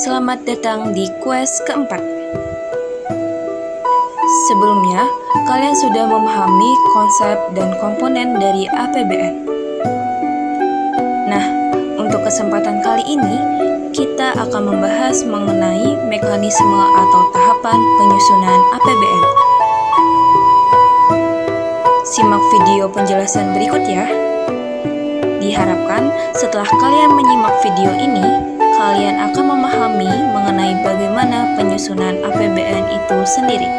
Selamat datang di kues keempat. Sebelumnya, kalian sudah memahami konsep dan komponen dari APBN. Nah, untuk kesempatan kali ini, kita akan membahas mengenai mekanisme atau tahapan penyusunan APBN. Simak video penjelasan berikut ya. Diharapkan setelah kalian menyimak video ini, kalian akan memahami mengenai bagaimana penyusunan APBN itu sendiri.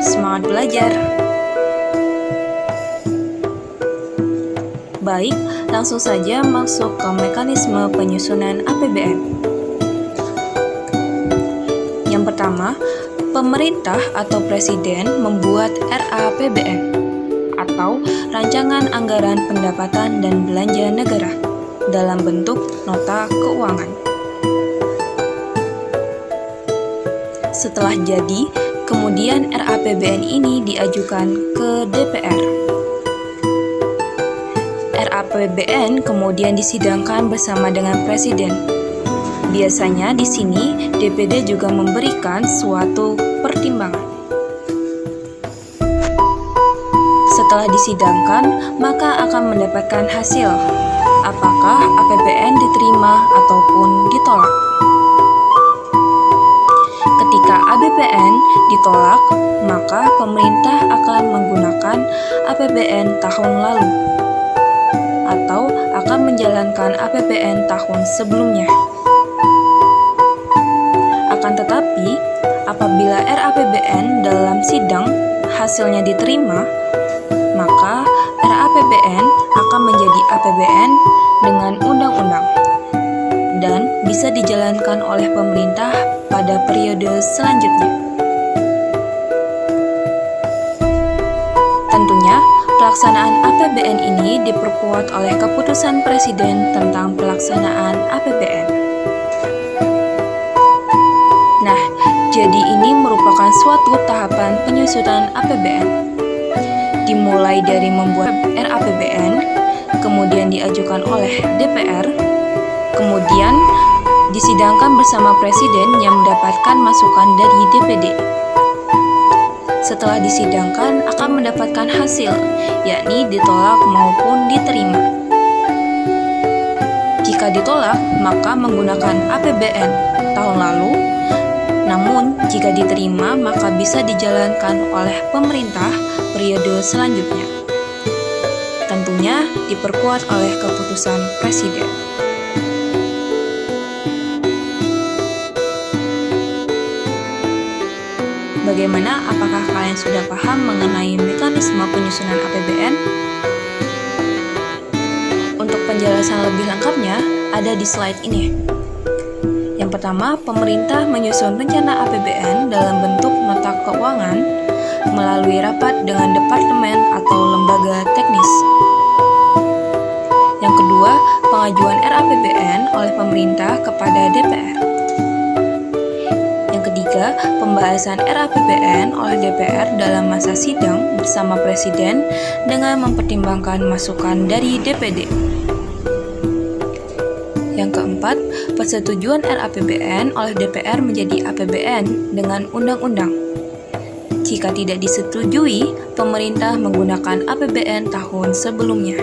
Semangat belajar! Baik, langsung saja masuk ke mekanisme penyusunan APBN. Yang pertama, pemerintah atau presiden membuat RAPBN atau Rancangan Anggaran Pendapatan dan Belanja Negara dalam bentuk nota keuangan. Setelah jadi, kemudian RAPBN ini diajukan ke DPR. RAPBN kemudian disidangkan bersama dengan Presiden. Biasanya di sini DPD juga memberikan suatu pertimbangan. Setelah disidangkan, maka akan mendapatkan hasil. Apakah APBN diterima ataupun ditolak? Ketika APBN ditolak, maka pemerintah akan menggunakan APBN tahun lalu atau akan menjalankan APBN tahun sebelumnya. Akan tetapi, apabila RAPBN dalam sidang hasilnya diterima, maka RAPBN akan menjadi APBN dengan undang-undang dan bisa dijalankan oleh pemerintah pada periode selanjutnya. Tentunya, pelaksanaan APBN ini diperkuat oleh keputusan Presiden tentang pelaksanaan APBN. Nah, jadi ini merupakan suatu tahapan penyusunan APBN. Dimulai dari membuat RAPBN, kemudian diajukan oleh DPR, kemudian disidangkan bersama Presiden yang mendapatkan masukan dari DPD. Setelah disidangkan akan mendapatkan hasil, yakni ditolak maupun diterima. Jika ditolak, maka menggunakan APBN tahun lalu, namun jika diterima maka bisa dijalankan oleh pemerintah periode selanjutnya. Tentunya diperkuat oleh keputusan Presiden. Bagaimana? Apakah kalian sudah paham mengenai mekanisme penyusunan APBN? Untuk penjelasan lebih lengkapnya ada di slide ini. Yang pertama, pemerintah menyusun rencana APBN dalam bentuk nota keuangan melalui rapat dengan departemen atau lembaga teknis. Yang kedua, pengajuan RAPBN oleh pemerintah kepada DPR. Yang ketiga, pembahasan RAPBN oleh DPR dalam masa sidang bersama Presiden dengan mempertimbangkan masukan dari DPD. Yang keempat, persetujuan RAPBN oleh DPR menjadi APBN dengan undang-undang. Jika tidak disetujui, pemerintah menggunakan APBN tahun sebelumnya.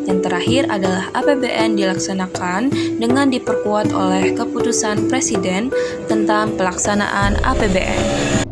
Yang terakhir adalah APBN dilaksanakan dengan diperkuat oleh keputusan Presiden tentang pelaksanaan APBN.